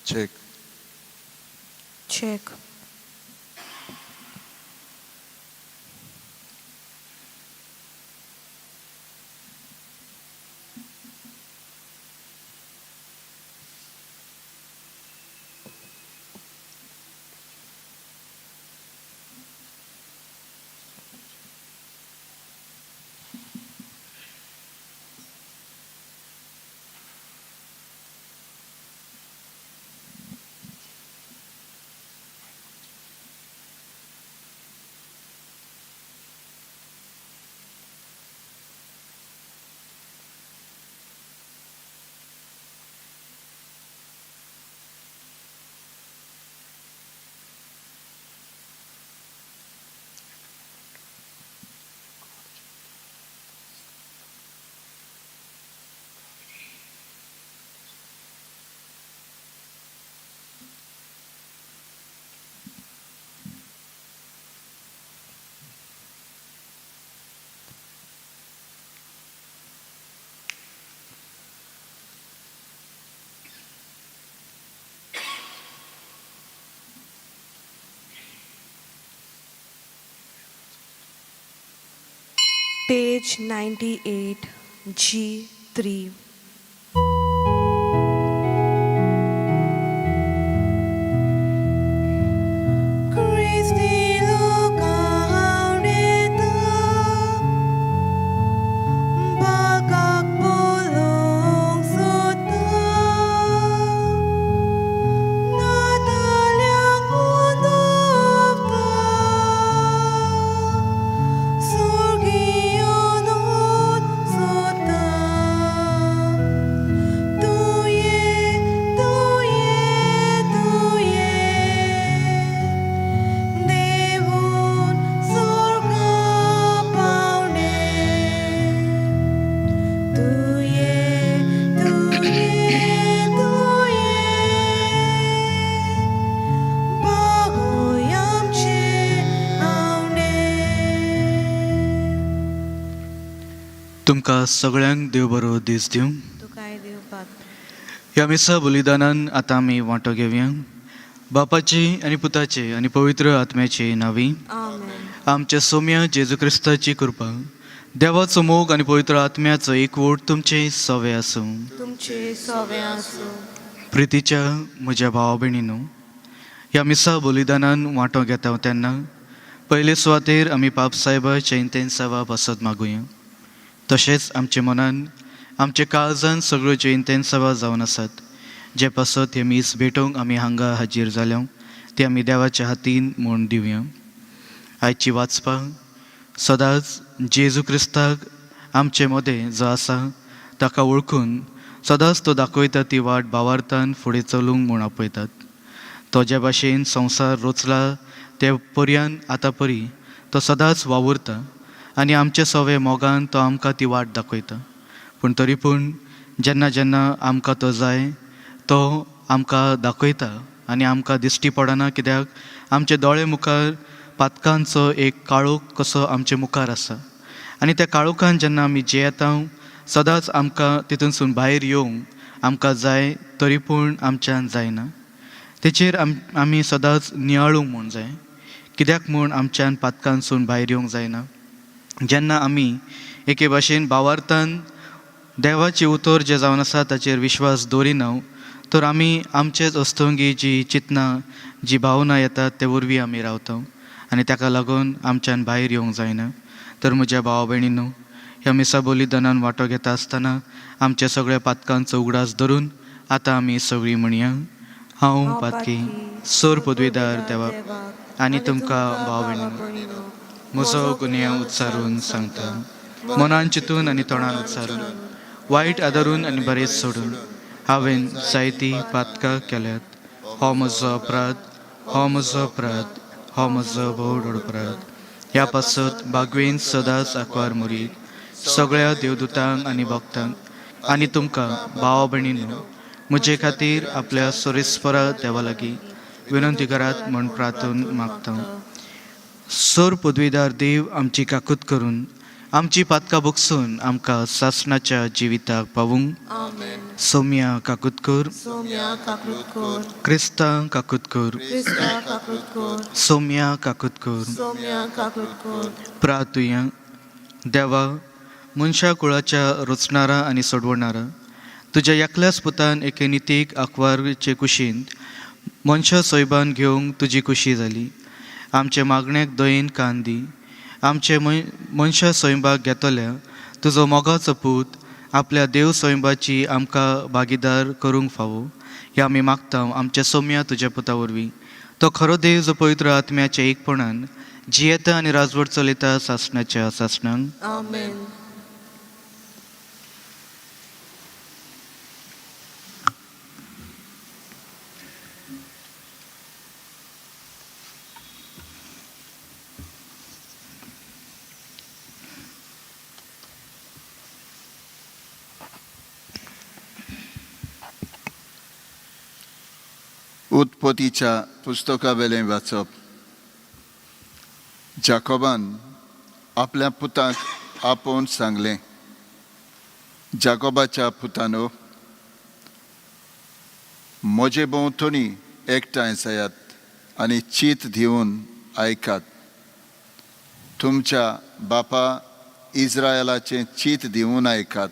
Check. Check. Page 98, G3. Christi lokauneta bagak bulong sota nadalyang unopta surgiyonot sota tuye tuye tuye devon surga paune tuye tuye tuye bagoyamche aune. तुमकां सगळ्यांक देव बरो दीस दिवं. तुकाय दिवपाक. ह्या मिसा बलिदानान आतां आमी वांटो घेवया. बापाची आनी पुताची आनी पवित्र आत्म्याची नांवी. आमेन. आमच्या सौम्य जेजू क्रिस्ताची कृपा, देवाचो मोग आनी पवित्र आत्म्याचो एकवट तुमचे सवे आसूं. तुमचे सवे आसूं. प्रितीच्या म्हज्या भावा भयणीनो, ह्या मिसा बलिदानान वांटो घेता तेन्ना पयले सुवातेर आमी पाप सायबाच्या इंतेंसावा पासत मागुया. तशेंच आमच्या मनान आमच्या काळजान सगळ्यो ज्यो इंतेंसावा जावन आसात, जे पासत हे मीस भेटोवंक आमी हांगा हाजीर जाल्या, ते आमी देवाच्या हातीन म्हूण दिवया. आयची वाचपां सदांच जेजू क्रिस्ताक आमचे मदें जो आसा ताका वळखून सदांच तो दाखयता ती वाट भावार्थान फुडें चलूंक म्हूण आपयतात. तो जे भाशेन संवसार रचला ते पर्यान आतां परी तो सदांच वावुरता आनी आमचे सवे मोगान तो आमकां ती वाट दाखयता. पूण तरी पूण जेन्ना जेन्ना आमकां तो जाय तो आमकां दाखयता आनी आमकां दिश्टी पडना, कित्याक आमचे दोळे मुखार पातकांचो एक काळोख कसो आमचे मुखार आसा. आनी त्या काळोखान जेन्ना आमी जियेता सदांच आमकां तितूनसून भायर येवंक आमकां जाय, तरी पूण आमच्यान जायना. तेचेर आमी सदांच नियाळूंक म्हूण जाय. कित्याक म्हूण आमच्यान पातकांसून भायर येवंक जायना? जेन्ना आमी एके भाशेन भावार्थान देवाची उतर जे जावन आसा ताचेर विश्वास दवरिना, तर आमी आमचेच अस्तंगी जी चिंतनां जी भावना येतात ते वरवीं आमी रावता आनी ताका लागून आमच्यान भायर येवंक जायना. तर म्हज्या भावा भयणीनो, ह्या मिसा बलिदानान वांटो घेता आसतना आमच्या सगळ्या पातकांचो उगडास धरून आतां आमी सगळीं म्हणया. हांव पातकी सोर पदवीदार देवाक आनी तुमकां भाव भयणीनो म्हजो गुन्यांव उच्चारून सांगता. मनान चिंतून आनी तोंडान उच्चारून, वायट आदारून आनी बरेंच सोडून हांवें जायतीं पातकां केल्यात. हो म्हजो अपराध. हो म्हजो प्रात, हो म्हजो भोवड प्रात. ह्या पासत बागवेन सदांच आंकवार मुरी सगळ्या देवदूतांक आनी भक्तांक आनी तुमकां भाव भयणीनो म्हजे खातीर आपल्या सोरेस्परा देवा लागीं विनंती करात म्हूण प्रार्थून मागता. सोर पदवीदार देव आमची काकूत करून आमची पातकां भोगसून आमकां सासणाच्या जिविताक पावूंक आमेन. सौम्या काकूत कर, सौम्या काकृत कर. क्रिस्तांव काकूत कर, क्रिस्ता काकृत कर. सौम्या काकूत कर. सौम्या काकृत कर. प्रार्थुया. देवा, मनशा कुळाच्या रचणारा आनी सोडवणारा तुज्या एकल्याच पुतान एके नितीक आंकवारचे कुशींत मनशा सोयबान घेवंक तुजी खुशी जाली. आमचे मागण्याक दयेन कान दी. आमचे मनशा सोयंबाक घेतल्या तुजो मोगाचो पूत आपल्या देव सोयंबाची आमकां भागीदार करूंक फावो हें आमी मागता आमच्या सौम्या तुज्या पुता वरवीं. तो खरो देव जो पवित्र आत्म्याच्या एकपणान जियेता आनी राजवट चलयता सासणाच्या सासणांक. आमेन. उत्पत्तीच्या पुस्तका वेलें वाचप. जाकोबान आपल्या पुताक आपोवन सांगलें, जाकोबाच्या पुतानो, म्हजे भोंवतणी एकठांय जायात आनी चीत दिवन आयकात. तुमच्या बापा इस्रायलाचें चीत दिवन आयकात.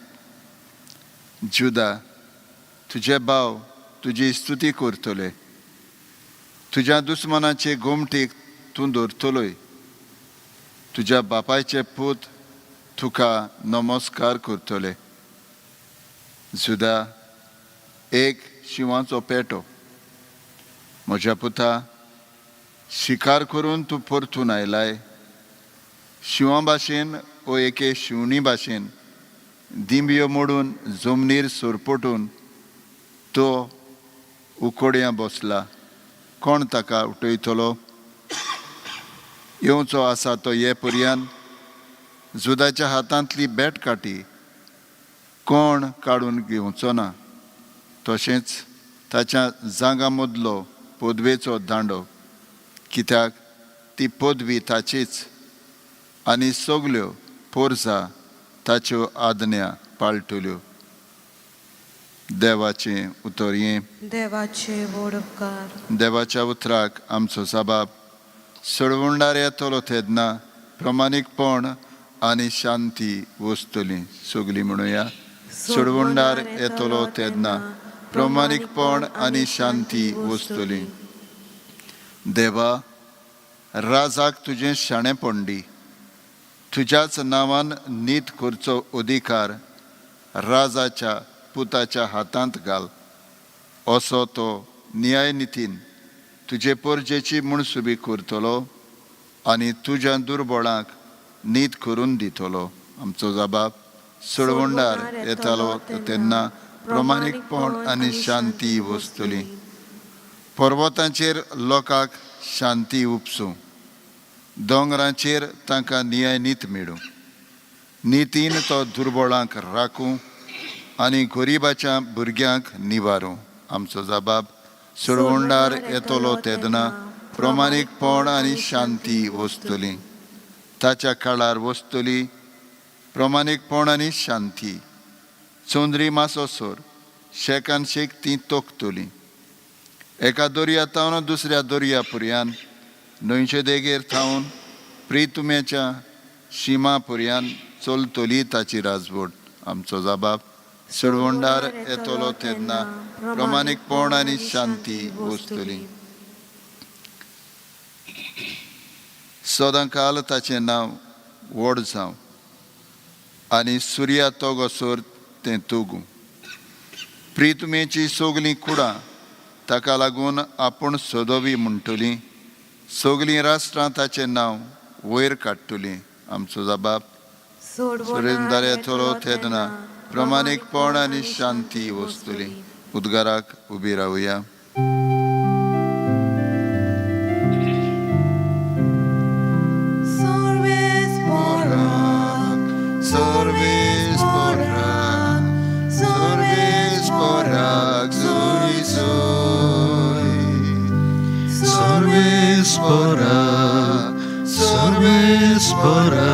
जुदा, तुजे भाव तुजी स्तुती करतले. तुज्या दुस्मनाचे गोमटीक तूं दवरतलोय. तुज्या बापायचे पूत तुका नमस्कार करतले. जुदा, एक शिवाचो पेटो. म्हज्या पुता, शिकार करून तूं परतून आयलाय. शिवा भाशेन ओ एके शिवणी भाशेन दिंबयो मोडून जमनीर सोरपटून तो उकोड्यां बसला. कोण ताका उठयतलो? येवचो आसा तो ये पर्यान. जुदाच्या हातांतली बेट काटी कोण काडून घेवचो ना. तशेंच ताच्या जांगा मदलो पदवेचो दांडो, कित्याक ती पदवी ताचीच आनी सगल्यो पोरजा ताच्यो आज्ञा पाळटल्यो. देवाचें उतर हें. देवाचे व्हड उपकार. देवाच्या उतराक आमचो जबाब. सडवंडार येतलो तेन्ना प्रमाणीकपण आनी शांती वस्तली. सगलीं म्हणुया. सडवंडार येतलो तेन्ना प्रमाणीकपण आनी शांती वस्तली. देवा, राजाक तुजें शाणेपण दी. तुज्याच नांवान नीत करचो अधिकार राजाच्या पुताच्या हातांत घाल. असो तो न्याय नितीन तुजे परजेची मुणसुबी करतलो आनी तुज्या दुर्बळांक नीत करून दितलो. आमचो जबाब. सडवंडार येतालो तेन्ना प्रमाणीकपण आनी शांती वस्तली. पर्वतांचेर लोकांक शांती उपसूं. दोंगरांचेर तांकां न्याय नीत मेळूं. नितीन तो दुर्बळांक राखूं आनी गरिबाच्या भुरग्यांक निवारूं. आमचो जबाब. सडवंडार येतलो तेन्ना प्रमाणीकपण आनी शांती वस्तली. ताच्या काळार वस्तली प्रमाणीकपण आनी शांती. चोंदरी मासो सोर शेकान शेक ती तोखतली. एका दर्यांतावन दुसऱ्या दर्या पर्यान न्हंयचे देगेर थावन प्रितुमेच्या शिमा पर्यान चलतली ताची राजवट. आमचो जबाब. सडवंडार येतलो तेन्ना प्रमाणीकपण आनी शांती वस्तली. सदांकाल ताचें नांव व्हड जावं आनी सुर्या तोगोसोर तें तुगूं. प्रितुमेची सगलीं कुडां ताका लागून आपूण सोदोवी म्हणटलीं. सगलीं राष्ट्रां ताचें नांव वयर काडटलीं. आमचो जबाब. सडवंडार येतलो तेन्ना प्रमाणीकपण आनी शांती वस्तली. उद्गाराक उबी रावया. सर्वेस्परा सर्वेस्परा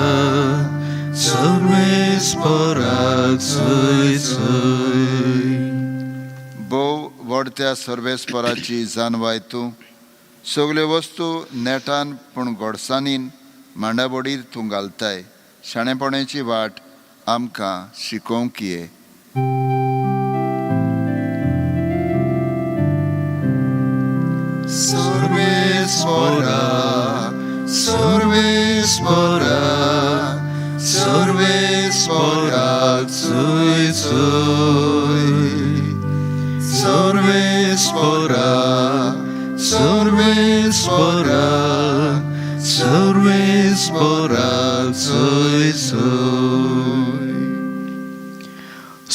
सर्वेस्पराक सय सय. भोव व्हडत्या सर्वेस्पराची जाणवाय तूं. सगल्यो वस्तू नेटान पूण गोडसाणीन मांडाबोडीर तूं घालताय. शाणेपणाची वाट आमकां शिकोवंक ये. सर्वेस्परा सर्वेस्परा सर्वेस्पराक सय सय. सर्वेस्परा सर्वेस्परा सर्वेस्पराक सय सय.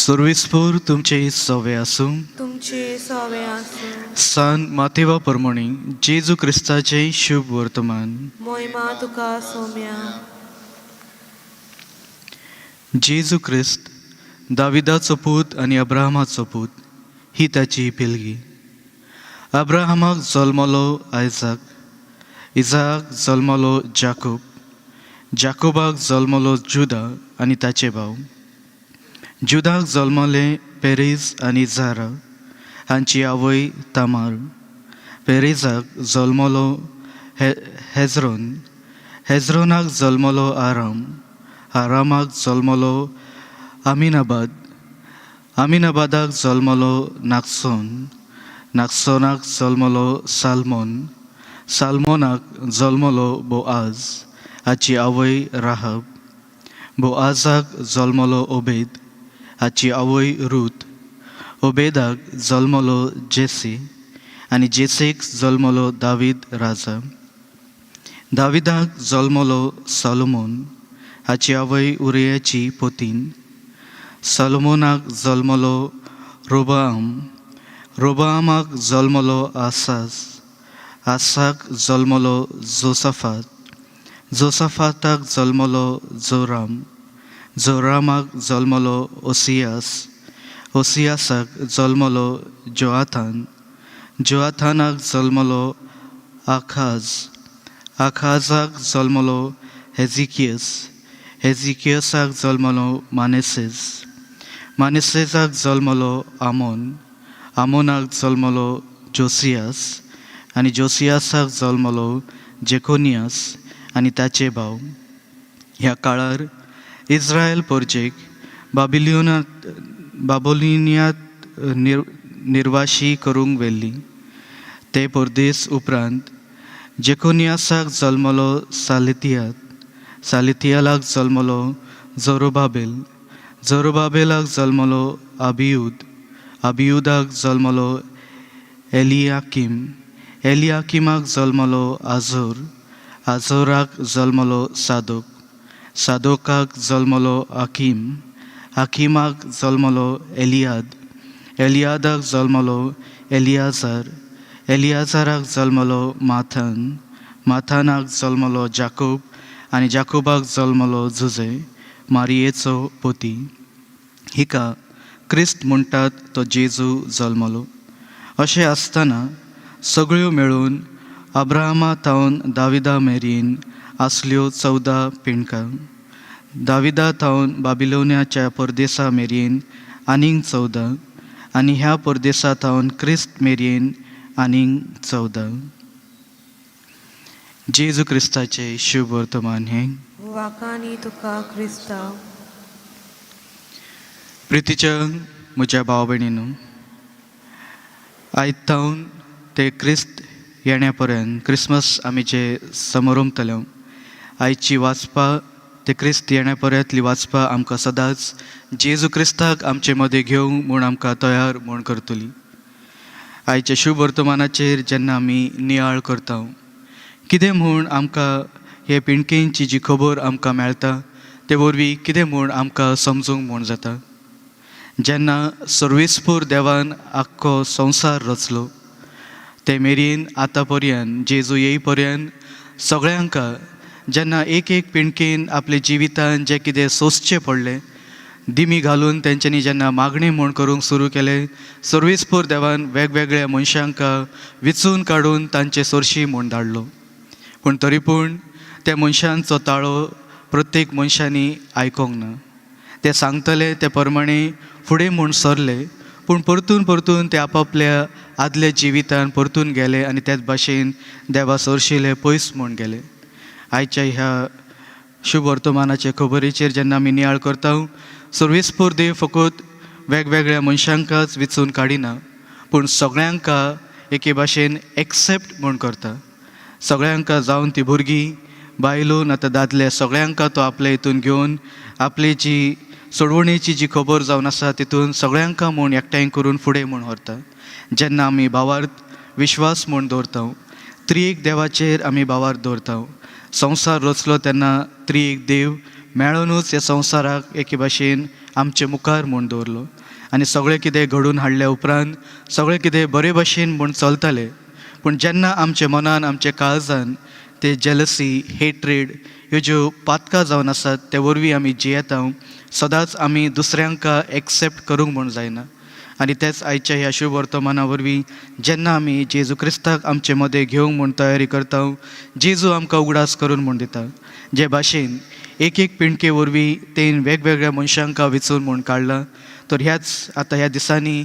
सर्वेस्पर तुमचे सवे आसूं. तुमचे सवे आसूं. सान मातेवा परमणी जेजू क्रिस्ताचे शुभ वर्तमान. मोहिमा तुका सौम्या. जेजू क्रिस्त दाविदाचो पूत आनी अब्राहमाचो पूत ही ताची पिलगी. अब्राहमाक जल्मलो आयजाक, इजाक जल्मलो जाकोब, जाकोबाक जल्मलो जुदा आनी ताचे भाव. जुदाक जल्मले पेरीज आनी झारा हांची आवय तामार. पेरेजाक जल्मलो हेजरोन, हेजरोनाक जल्मलो आराम, आरामाक जल्मलो आमिनाबाद, आमिनाबादाक जल्मलो नाक्सोन, नाक्सोनाक जल्मलो सालमोन, सालमोनाक जल्मलो बोआज हाची आवय राहब, बोआजाक जल्मलो ओबेद हाची आवय रूथ, ओबेदाक जल्मलो जेसी आनी जेसेक जल्मलो दावीद राजा. दाविदाक जल्मलो सालोमोन हाची आवय उरियाची पोतीन. सालोमोनाक जल्मलो रोबाम, रोबामाक जल्मलो आसास, आसाक जल्मलो जोसाफात, जोसाफाताक जल्मलो जोराम, जोरामाक जल्मलो ओसियास, ओसियासाक जल्मलो जोआथान, जोआथानाक जल्मलो आखाज, आखाजाक जल्मलो हेजिकियस, हेजिकियसाक जल्मलो मानेसेस, मानेसेसाक जल्मलो आमोन, आमोनाक जल्मलो जोसियास आनी जोसियासाक जल्मलो जेकोनियास आनी ताचे भाव. ह्या काळार इस्रायल पोरजेक बाबिलोनियांत निर्वाशी करूंक व्हेल्ली. ते परदेस उपरांत जेकोनियासाक जल्मलो सालितियाल, सालितियालाक जल्मलो जोरुबाबेल, जोरुबाबेलाक जल्मलो अबियूद, अबियूदाक जल्मलो एलियाकीम, एलियाकीमाक जल्मलो आजोर, आजोराक जल्मलो सादोक, सादोकाक जल्मलो आकीम, आकीमाक जल्मलो एलियाद, एलियादाक जल्मलो एलियाजार, एलियाजाराक जल्मलो माथान, माथानाक जल्मलो जाकोब आनी जाकोबाक जल्मलो जुजे मारियेचो पोती. हिका क्रिस्त म्हणटात तो जेजू जल्मलो. अशें आसतना सगळ्यो मेळून अब्राहमा तावन दाविदा मेरेन आसल्यो 14 पिणकां, दाविदा तावन बाबिलोनियाच्या परदेसा मेरेन आनीक 14 आनी ह्या परदेसा तावन क्रिस्त मेरेन आनीक 14. जेजू क्रिस्ताचे शुभ वर्तमान हे. वाकानी तुका क्रिस्ता. प्रितीच्या म्हज्या भाव भयणीनो, आयज तावन ते क्रिस्त येण्या पर्यंत क्रिसमस आमी जे समारंभतले आयची वाचपा ते क्रिस्त येण्या पर्यंतली वाचपा आमकां सदांच जेजू क्रिस्ताक आमचे मदें घेवंक म्हूण आमकां तयार म्हूण करतली. आयच्या शुभ वर्तमानाचेर जेन्ना आमी नियाळ करता कितें म्हूण आमकां हे पिणकेंची जी खबर आमकां मेळटा ते वरवीं कितें म्हूण आमकां समजूंक म्हूण जाता. जेन्ना सर्वेस्पूर देवान आख्खो संवसार रचलो ते मेरेन आतां पर्यंत जेजू येय पर्यंत सगळ्यांक जेन्ना एक एक पिणकेन आपले जिवितान जे कितें सोंसचें पडलें दिमी घालून तेंच्यांनी जेन्ना मागणी म्हूण करूंक सुरू केले, सर्विसपूर देवान वेगवेगळ्या मनशांक विचून काडून तांचे सोरशी म्हूण धाडलो. पूण तरी पूण त्या मनशांचो ताळो प्रत्येक मनशांनी आयकोंक ना. ते सांगतले ते प्रमाणे फुडें म्हूण सरले, पूण परतून ते आपापल्या आदल्या जिवितान परतून गेले आनी त्याच भाशेन देवा सोरशिले पयस म्हूण गेले. आयच्या ह्या शुभ वर्तमानाचे खबरीचेर जेन्ना आमी नियाळ करता, सर्विसपूर देव फकत वेगवेगळ्या मनशांकाच विचून काडिना, पूण सगळ्यांक एके भाशेन एक्सेप्ट म्हूण करता. सगळ्यांक जावन ती भुरगीं बायलो नात दादले सगळ्यांक तो आपल्या हितून घेवन आपली जी सोडवणेची जी खबर जावन आसा तितून सगळ्यांक म्हूण एकठांय करून फुडें म्हूण व्हरता. जेन्ना आमी भावार्थ विश्वास म्हूण दवरता, त्रिएक देवाचेर आमी भावार्थ दवरता. संवसार रचलो तेन्ना त्रिएक देव मेळोनूच ह्या संवसाराक एके भाशेन आमचे मुखार म्हूण दवरलो. आनी सगळें कितें घडून हाडल्या उपरांत सगळें कितें बरे भाशेन म्हूण चलतालें. पूण जेन्ना आमच्या मनान आमच्या काळजान ते जेलसी, हेट्रेड ह्यो ज्यो पातकां जावन आसात ते वरवीं आमी जियेता, सदांच आमी दुसऱ्यांक एक्सेप्ट करूंक म्हूण जायना. आनी तेच आयच्या ह्या शुभ वर्तमाना वरवीं जेन्ना आमी जेजू क्रिस्ताक आमचे मदें घेवंक म्हूण तयारी करता, जेजू आमकां उगडास करून म्हूण दिता. जे भाशेन एक पिणके वरवीं तेन वेगवेगळ्या मनशांक विचून म्हूण काडला, तर ह्याच आतां ह्या दिसांनी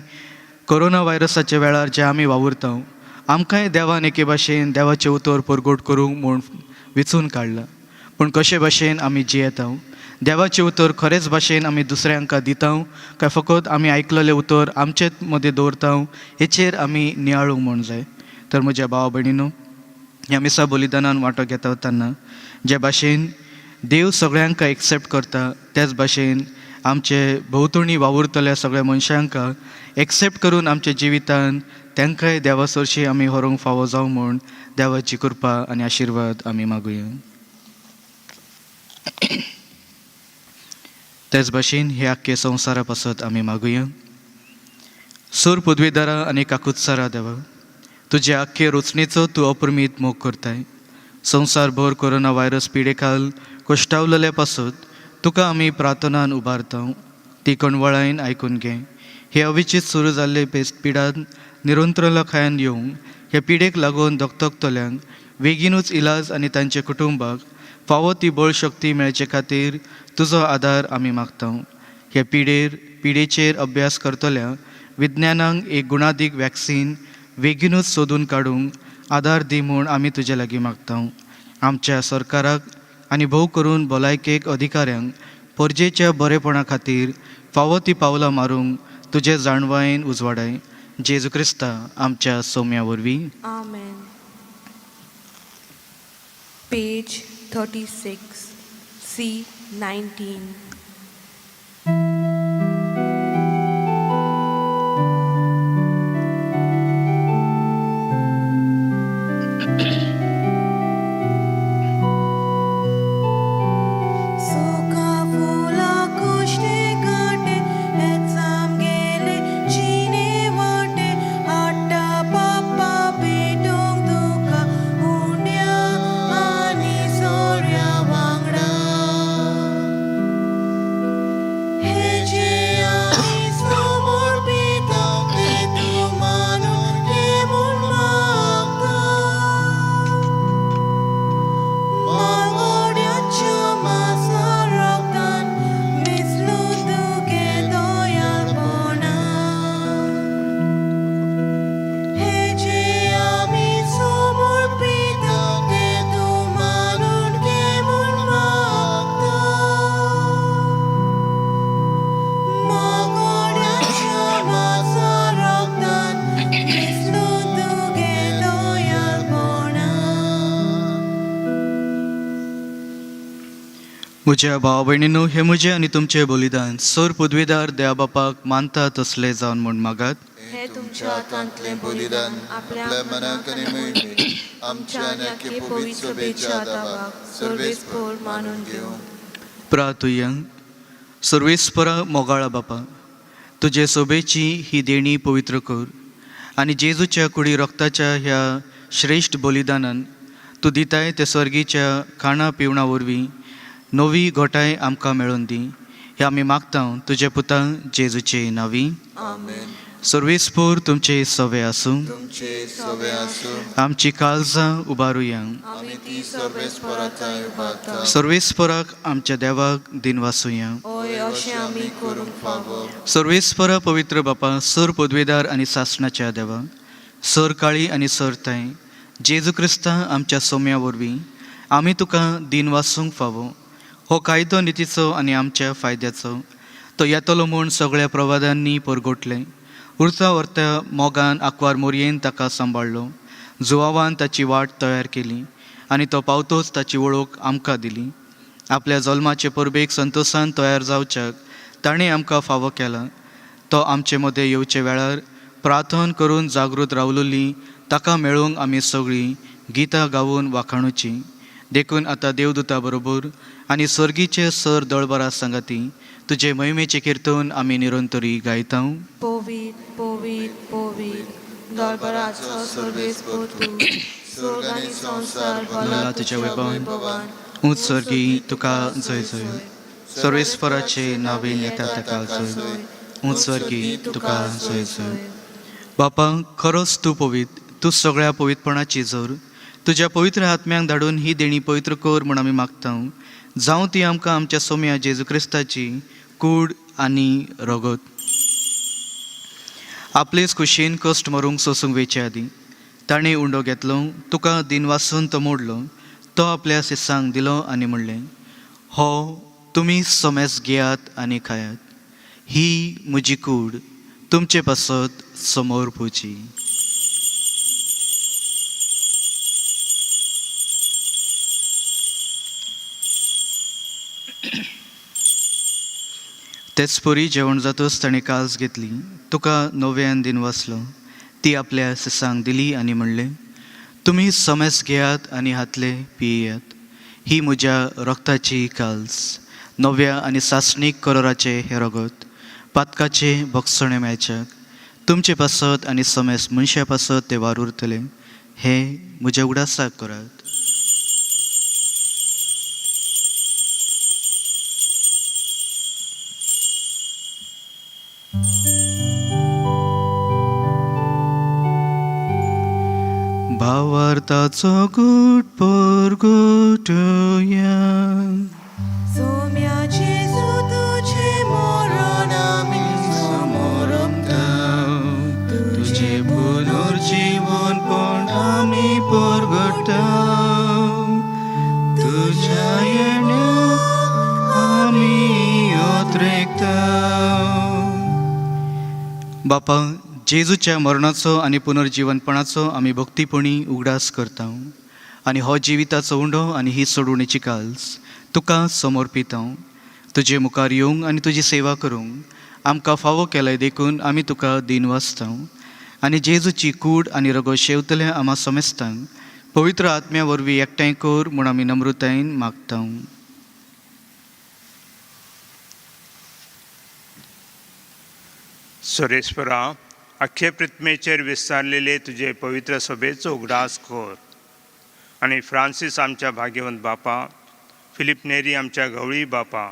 कोरोना व्हायरसाच्या वेळार जे आमी वावुरता, आमकांय देवान एके भाशेन देवाचे उतर परगट करूंक म्हूण विचून काडला. पूण कशे भाशेन आमी जियेता, देवाचें उतर खरेंच भाशेन आमी दुसऱ्यांक दिता काय फकत आमी आयकलेलें उतर आमचेच मदें दवरता, हेचेर आमी नियाळूंक म्हूण जाय. तर म्हज्या भावा भयणीनो, ह्या मिसा बलिदानान वांटो घेता तेन्ना जे भाशेन देव सगळ्यांक एक्सेप्ट करता, त्याच भाशेन आमचे भोंवतणी वावुरतल्या सगळ्या मनशांक एक्सेप्ट करून आमच्या जिवितान तांकांय देवा सरशी आमी व्हरूंक फावो जावं म्हूण देवाची कृपा आनी आशिर्वाद आमी मागुया. तेच भाशेन हे आख्खे संवसारा पासत आमी मागुया. सूर पदवीदारा आनी काकुत्सारा देवा, तुजे आख्खे रचणेचो तूं अप्रमीत मोग करताय. संवसारभर कोरोना व्हायरस पिडेखाल कोश्टावलेल्या पासत तुका आमी प्रार्थनान उबारता. ती कणवळायन आयकून घे. हे अविचित सुरू जाल्ले पिडान निरंतरखायन येवंक, हे पिडेक लागून दगदगतल्यांक बेगीनूच इलाज आनी तांच्या कुटुंबाक फावो ती बळ शक्ती मेळचे खातीर तुजो आदार आमी मागता. हे पिडेचेर अभ्यास करतल्या विज्ञानांक एक गुणादीक वॅक्सीन बेगीनूच सोदून काडूंक आदार दी म्हूण आमी तुजे लागीं मागता. आमच्या सरकाराक आनी भोव करून भलायकेक अधिकाऱ्यांक परजेच्या बरेपणा खातीर फावो ती पावलां मारूंक तुजे जाणवायेन उजवाडाय. जेजू क्रिस्ता आमच्या सौम्या वरवीं. आमेन. Page 36, C19. म्हज्या भावा भयणीनो, हे म्हजें आनी तुमचें बलिदान सर पदवीदार देवा बापाक मानता तसलें जावन म्हूण मागात. हे तुमच्या हातांतलें बलिदान आपल्या मनाक आनी मेळटलें आमच्या आनी आख्खे पवित्र सभेच्या दावाक सर्वेस्पर मानून घेवं. प्रार्थुया. सर्वेस्परा मोगाळा बापा, तुजे सोबेची ही देणी पवित्र कर आनी जेजूच्या कुडी रक्ताच्या ह्या श्रेश्ठ बलिदानान तूं दिताय ते स्वर्गीच्या खाणा पिवणा वरवीं नवी घोटाय आमकां मेळोवन दी. हे आमी मागता तुजे पुता जेजूचे नावी. आमेन. सर्वेस्पोर तुमचे सवे आसूं. तुमचे सवे आसूं. आमची काळजां उबारुया. आमी ती सर्वेस्पराचाय उबारता. सर्वेस्पराक आमच्या देवाक दिन वासुया. होय अशें आमी करूंक फावो. सर्वेस्परा पवित्र बापा, सर पदवेदार आनी सासणाच्या देवा, सर काळी आनी सर ताय जेजू क्रिस्ता आमच्या सोम्या वरवीं आमी तुका दिन वासूंक फावो. हो कायदो नितीचो आनी आमच्या फायद्याचो तो येतलो म्हूण सगळ्या प्रवादांनी परगोटले. उरता व्हरता मोगान आंकवार मोरयेन ताका सांबाळलो. जुवावान ताची वाट तयार केली आनी तो पावतोच ताची वळख आमकां दिली. आपल्या जल्माचे परबेक संतोशान तयार जावच्याक ताणें आमकां फावो केला. तो आमचे मदें येवचे वेळार प्रार्थना करून जागृत रावलोली ताका मेळूंक आमी सगळीं गितां गावून वाखाणुची. देखून आतां देवदूता बरोबर आनी सर्गीचे सर दळबरा सांगाती तुजे महिमेचे किर्तन आमी निरंतरी गायता. पोवीत पोवीत पोवीत दळबराचो सर्वेस्पोर तूं. स्वर्ग आनी संवसार भला तुज्या वैभवान. उंच सर्गी तुका जय जय. सर्वेस्पराचे नावेन येता ताका जय. उंच सर्गी तुका जय जय. बापा, खरोच तूं पवित. तूं सगळ्या पवित्रपणाची जोर. तुज्या पवित्र आत्म्यांक धाडून ही देणी पवित्र कर म्हूण आमी मागता. जावं ती आमकां आमच्या सोम्या जेजू क्रिस्ताची कूड आनी रगत. आपलेच खुशेन कश्ट मरूंक सोसूंक वेचे आदी ताणें उंडो घेतलो. तुका दिन वासून तो मोडलो. तो आपल्या शिसांक दिलो आनी म्हणलें, हो तुमी सोमेस घेयात आनी खायात. ही म्हजी कूड तुमचे पासत समोर पुची. तेच परी जेवण जातच ताणें काल्स घेतली. तुका नव्यान दिन वाचलो. ती आपल्या शिसांक दिली आनी म्हणलें, तुमी समेस घेयात आनी हातले पियेयात. ही म्हज्या रक्ताची काल्स, नव्या आनी सासणीक कलराचे हे रगत, पातकाचे भक्षणे मेळच्याक तुमचे पासत आनी समेस मनशा पासत ते वार उरतले. हे म्हज्या उडासाक करात. भावार्थाचो गुट परगटुया. सोम्या जेजू तुझे मरण आमी समोरता. तुझे पुनर्जीवन पण आमी परगटा. तुझ्या येण्याक आमी ओत्रेकता. बापा, जेजूच्या मरणाचो आनी पुनर्जीवनपणाचो आमी भक्तीपणी उगडास करता आनी हो जिविताचो उंडो आनी ही सोडवणेची काल्स तुका समर्पिता. तुजे मुखार येवंक आनी तुजी सेवा करूंक आमकां फावो केलाय देखून आमी तुका दिन वाचता आनी जेजूची कूड आनी रगत शेवतल्या आम्हा समेस्तांक पवित्र आत्म्या वरवीं एकठांय कर म्हूण आमी नम्रतायेन मागता. सुरेस्परा, अख्खे पृथ्वीचेर विस्तारलेले तुझे पवित्र सभेचो उगडास कर आनी फ्रांसीस आमच्या भाग्यवंत बापा, फिलिप नेरी आमच्या गवळी बापा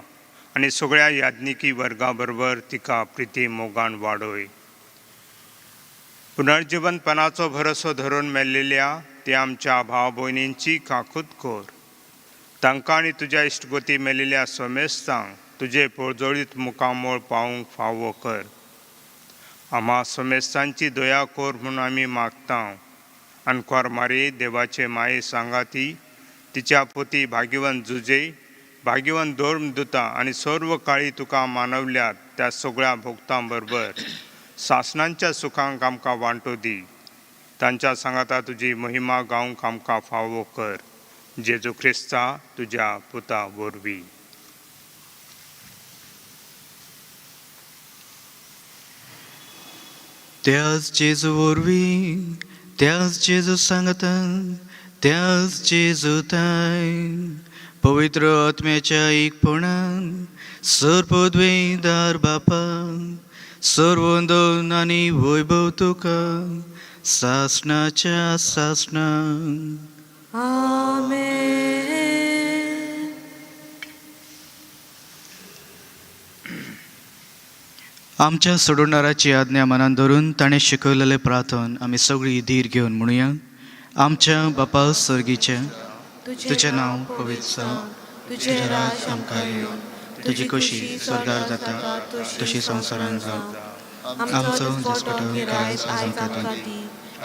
आनी सगळ्या याज्ञिकी वर्गा बरोबर तिका प्रिती मोगान वाडोय. पुनर्जीवनपणाचो भरोसो धरून मेल्लेल्या त्या आमच्या भाव भयणींची काकूत कर. तांकां आनी तुज्या इश्टगोती मेल्लेल्या समेस्तांक तुजे पळजोळीत मुखामोळ पावूंक फावो कर. आम्हा समेस्तांची दया कर म्हणून आमी मागता. अनकोर मारी देवाचे माये सांगाती, तिच्या पोती भाग्यवंत जुजे, भाग्यवंत धर्मदुता आनी सर्व काळी तुका मानवल्यात त्या सगळ्या भक्तां बरोबर सासणांच्या सुखांक आमकां वांटो दी. तांच्या सांगाता तुजी महिमा गावंक आमकां फावो कर. जेजू क्रिस्ता तुज्या पुता वरवीं. त्याच जेजू वरवीं, त्याच जेजू सांगता, त्याच जेजू ताय पवित्र आत्म्याच्या एकपणान सरपदवेदार बापा, सर्वंदन आनी वैभव तुका सासणाच्या सासणान. आमेन. आमच्या सोडवणाराची आज्ञा मनान धरून ताणें शिकयलेले प्रार्थन आमी सगळीं धीर घेवन म्हणुया. आमच्या बापा सर्गीच्या, तुजें नांव पवित्र जावं, तुजें राज आमकां येवं, तुजी कशी स्वर्गार जाता तशी संवसारांत जावं. आमचो दिसपटो आयज आमकां दी,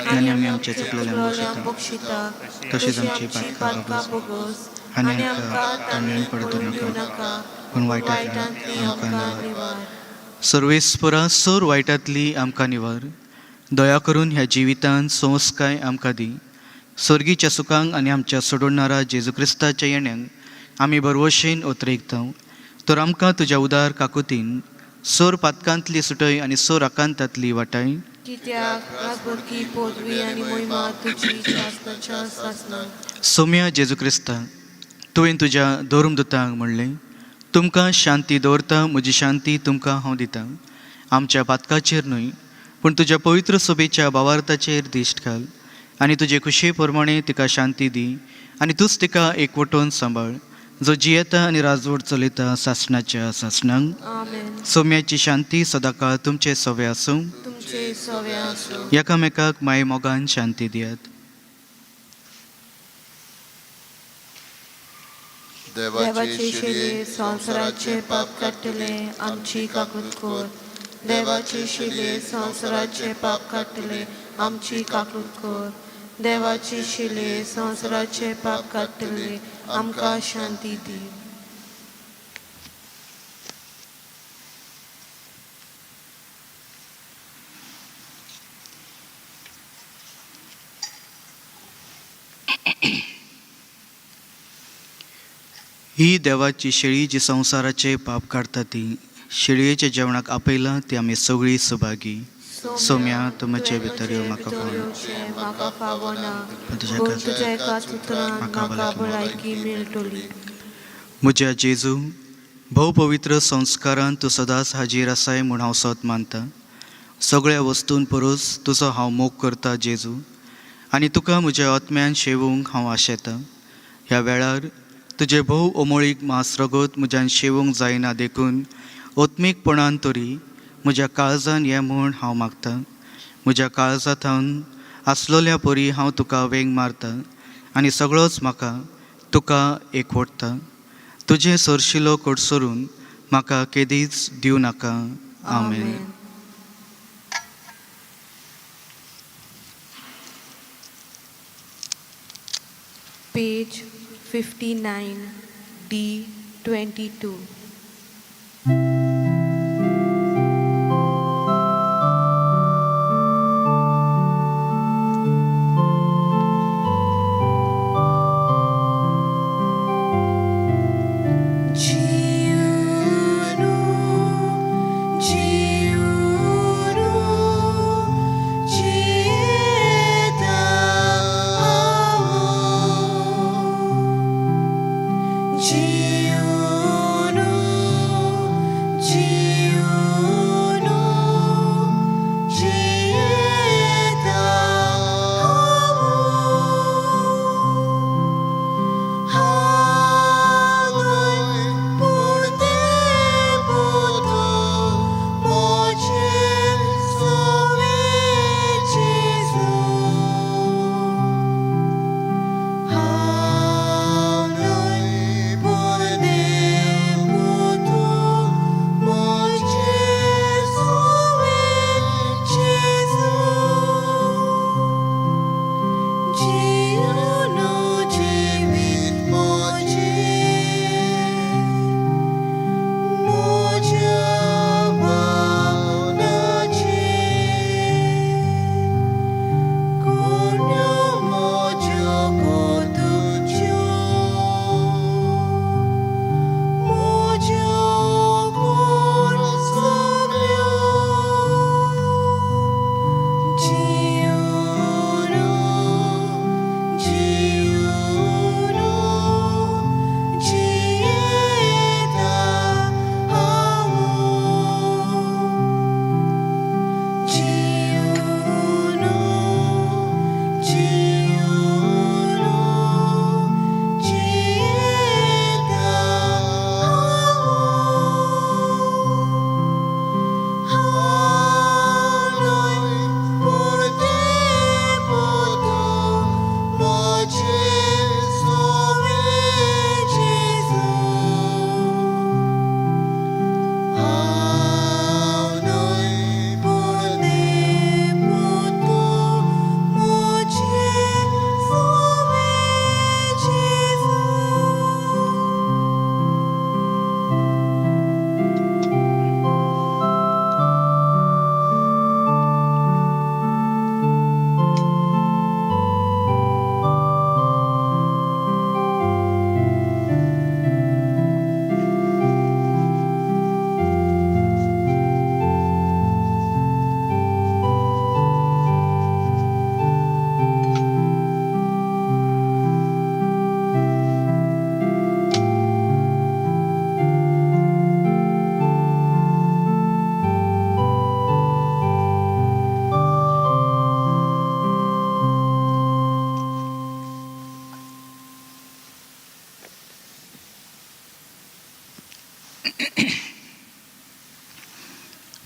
आनी आमी आमचे चुकलेल्यांक बक्षिता, तशीच आमची पातकां बोगस, आनी आमकां ताणें पडतूं नाका, पूण वायटांतली आमकां निवार. सर्वेस्परा सोर वायटांतली आमकां निवार. दया करून ह्या जिवितांत संस्काय आमकां दी. सर्गीच्या सुखांक आनी आमच्या सोडवणारा जेजू क्रिस्ताच्या येण्याक आमी बरवशेन ओतरेकतां. तर आमकां तुज्या उदार काकुतीन सोर पातकांतली सुटय आनी सोर आकांतांतली वाटाय. कित्याक राजबरकी पदवी आनी मोहिमा तुजी शासनाच्या शासनां. सोम्या जेजू क्रिस्ता, तुवें तुज्या धर्मदुतांक म्हणलें, तुमकां शांती दवरता, म्हजी शांती तुमकां हांव दितां. आमच्या पातकाचेर न्हय, पूण तुज्या पवित्र सोबेच्या भावार्थाचेर दिश्ट घाल, आनी तुजे खुशे प्रमाणे तिका शांती दी, आनी तूंच तिका एकवटून सांबाळ, जो जियेता आनी राजवट चलयता शासनाच्या शासनांक. आमेन. सोम्याची शांती सदांकाळ तुमचे सवे आसूं. तुमचे सवे आसूं. एकामेकाक माये मोगान शांती दियात. देवाचे शिले संवसाराचे पाप काडटले आमची काकूत कोर. देवाचे शिले संवसाराचे पाप काडटले आमची काकूत कोर. देवाचे शिले संवसाराचे पाप काडटले आमकां शांती दी. ही देवाची शेळी जी संवसाराचे पाप काडटा ती. शेळयेच्या जेवणाक आपयलां ती आमी सगळीं सुभागी. सोम्या तूं म्हजे भितर यो म्हाका पावना, म्हाका फावना, पूण तुज्या पूण तुज्या एकाच उतरान म्हाका भलायकी मेळटली. म्हज्या जेजू, भोव पवित्र संस्कारान तूं सदांच हाजीर आसाय म्हूण हांव सत मानता. सगळ्या वस्तूंक परस तुजो हांव मोग करता जेजू, आनी तुका म्हज्या आत्म्यान शेवूंक हांव आशेतां. ह्या वेळार तुजे भोव अमोळीक मासरगत म्हज्यान शेवूंक जायना देखून ओत्मीकपणान तरी म्हज्या काळजान ये म्हूण हांव मागतां. म्हज्या काळजांत आसलोल्या परी हांव तुका वेंग मारतां, आनी सगळोच म्हाका तुका एकवटता. तुजे सरशिलो कडसरून म्हाका केदीच दिवं नाका. आमेन. Page 59 D22. Giuno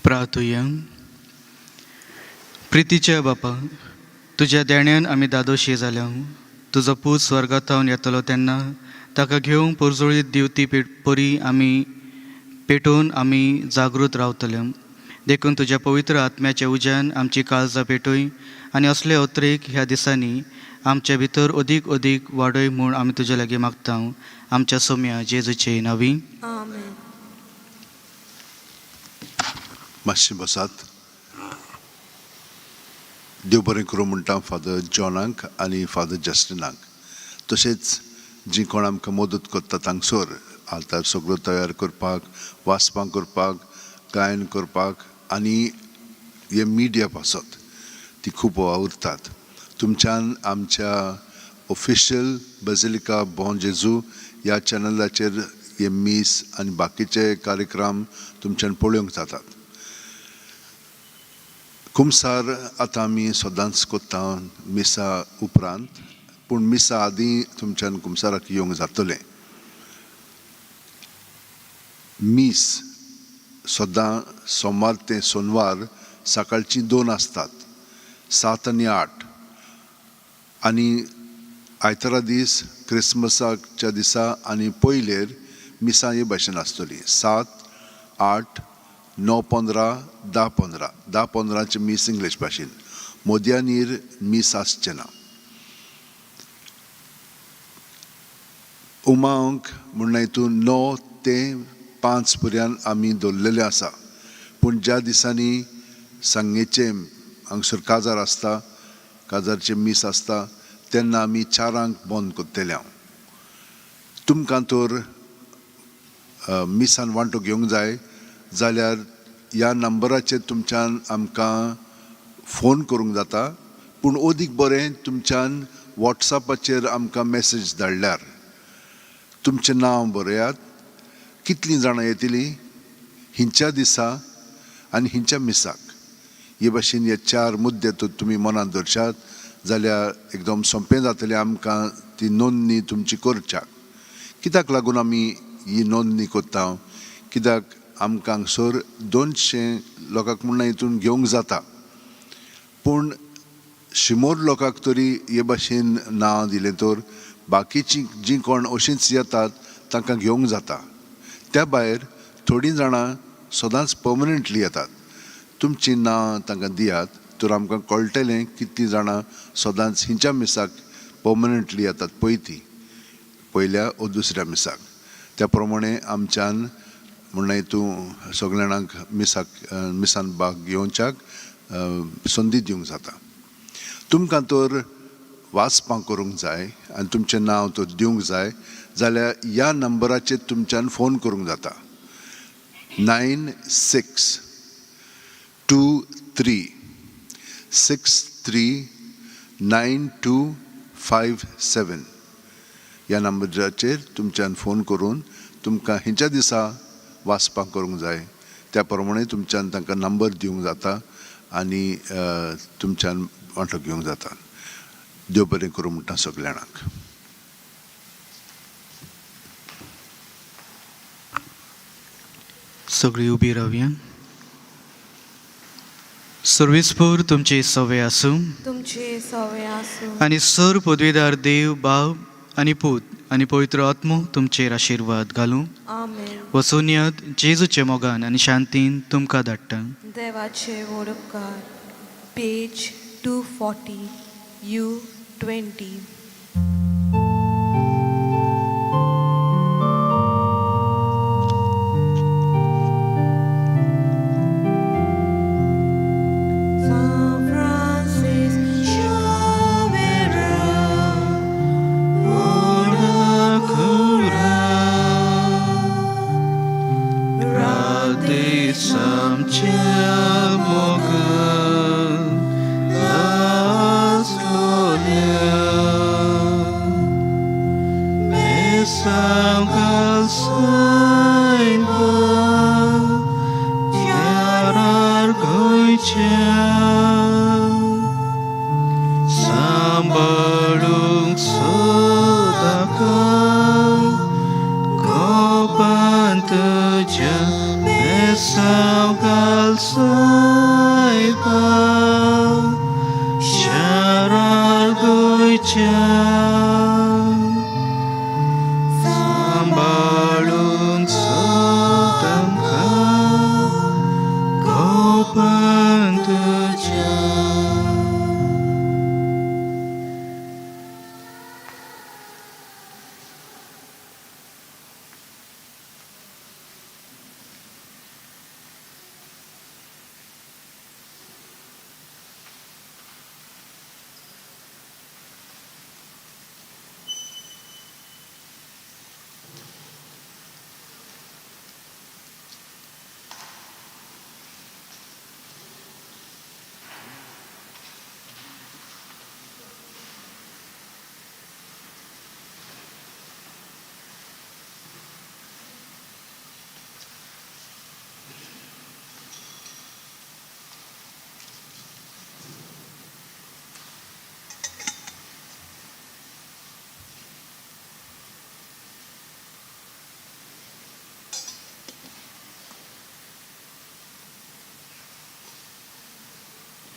प्रार्थुया. प्रितीच्या बापा, तुज्या देण्यान आमी दादोशी जाल्या. तुजो पूत स्वर्गांतावन येतलो तेन्ना ताका घेवंक पुरजोळीत दिवती परी आमी पेटोवन आमी जागृत रावतले. देखून तुज्या पवित्र आत्म्याच्या उज्यान आमची काळजां पेटोय आनी असले ओत्रेक ह्या दिसांनी आमच्या भितर अदीक अदीक वाडय म्हूण आमी तुजे लागीं मागता. आमच्या सोम्या जेजूचे नांवी. आमेन. मातशें बसात. देव बरें करूं म्हणटा फादर जॉनाक आनी फादर जस्टिनाक. तशेंच जी कोण आमकां मदत करता तांगसोर आल्तार सगळो तयार करपाक, वाचपां करपाक, गायन करपाक आनी हे मिडिया पासत ती खूब वावुरतात. तुमच्यान आमच्या ऑफिशियल बेजिलिका बॉन जेजू ह्या चॅनलाचेर हे मीस आनी बाकीचे कार्यक्रम तुमच्यान पळोवंक जातात. कुमसार आतां आमी सदांच कोत्ता मिसा उपरांत, पूण मिसा आदीं तुमच्यान कुमसाराक येवंक जातलें. मीस सदां सोमार ते सोनवार सकाळची 2 आसतात, 7 आनी 8. आनी आयतारा दीस क्रिसमसाच्या दिसा आनी पयलेर मिसा हे भाशेन आसतली. 7, 8, 9:15, 10:15. 10:15चे मीस इंग्लीश भाशेन. मोदयानीर मीस आसचें ना. उमांक म्हणून हितून 9 ते 5 पर्यंत आमी दवरलेले आसा. पूण ज्या दिसांनी सांगेचे हांगसर काजार आसता, काजारचे मीस आसता, तेन्ना आमी 4 बंद कोत्तेले हांव. तुमकां तर मिसान वांटो घेवंक जाय जाल्यार ह्या नंबराचेर तुमच्यान आमकां फोन करूंक जाता. पूण अदीक बरें तुमच्यान वॉट्सॅपाचेर आमकां मॅसेज धाडल्यार तुमचें नांव बरयात, कितलीं जाणां येतलीं, हिंच्या दिसा आनी हिंच्या मिसाक. हे भाशेन हे 4 मुद्दे तुमी मनांत दवरशात जाल्यार एकदम सोंपें जातलें आमकां ती नोंदणी तुमची करच्याक. कित्याक लागून आमी ही नोंदणी कोत्ता? कित्याक आमकां हांगसर 200 लोकांक म्हणून हितून घेवंक जाता. पूण 100 लोकांक तरी हे भाशेन नांव दिलें तर बाकीचीं जीं कोण अशींच येतात तांकां घेवंक जाता. त्या भायर थोडीं जाणां सदांच पर्मनंटली येतात. तुमचीं नांव तांकां दियात तर आमकां कळटलें कितलीं जाणां सदांच हिंच्या मिसाक पर्मनंटली येतात पयल्या वा दुसऱ्या मिसाक. त्या प्रमाणे आमच्यान म्हणून हितून सगळ्या जाणांक मिसान भाग घेवच्याक संदी दिवंक जाता. तुमकां तर वाचपां करूंक जाय आनी तुमचें नांव तर दिवंक जाय जाल्यार ह्या नंबराचेर तुमच्यान फोन करूंक जाता. 9623639257 ह्या नंबराचेर तुमच्यान फोन करून तुमकां हिंच्या दिसा वाचपां करूंक जाय त्या प्रमाणे तुमच्यान तांकां नंबर दिवंक जाता आनी तुमच्यान वांटो घेवंक जाता. देव बरें करूं म्हणटा सगळ्या जाणांक. सगळीं उबी रावया. सर्विसपूर तुमची सवय आसूं तुमचे सवय आसूं आनी सर पदवीदार देव बाब आनी पूत आनी पवित्र आत्मो तुमचेर आशिर्वाद घालूं. आमेन. वसुनियत जेजूचे मोगान आनी शांतीन तुमकां धाडटा. देवाचे व्हड उपकार. Page 240 U20. San Francis Xavier, ora cura, Radis amcia mogan las Mesam kalsayba Yarar goycha Sambalung sodakam Kopan teja Mesam kalsayba